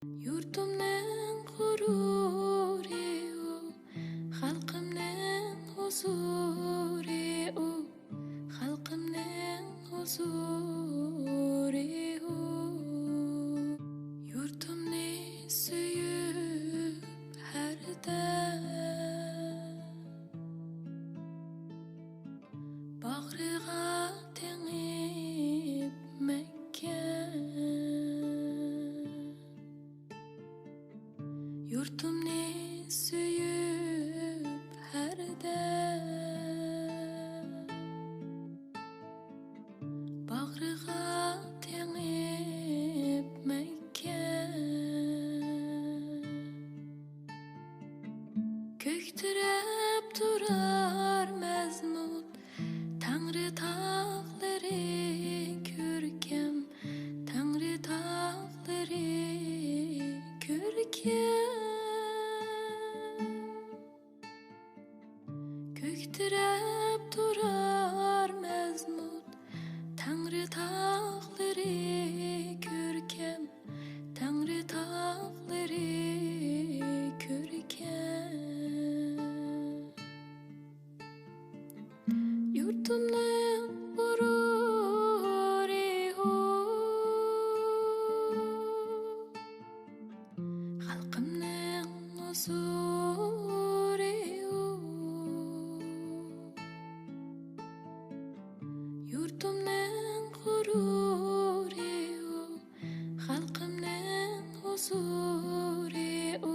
Yurtumning g'ururi u, xalqimning huzuri u, xalqimning huzuri u. Yurtimni suyib har dam bag'riga tengib Mekkan. Yurtumni suyib har dam bag'riga tengib Mekkan. Ko'ktirab turar mazmun Tangri tog'lari ko'rkam, Tangri tog'lari ko'rkam. Ko'ktirab turar mazmun Tangri tog'lari ko'rkam, Tangri tog'lari ko'rkam. Yurtimning g'ururi u, xalqimning huzuri u. Yurtimning g'ururi u, xalqimning huzuri u,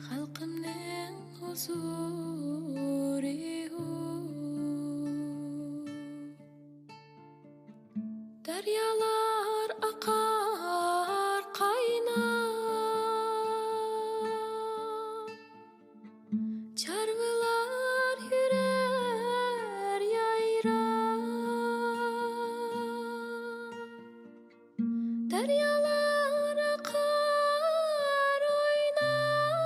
xalqimning huzuri u. Daryolar aqar qaynab, Charvilar yurar yayrab. Daryolar aqar o'ynab,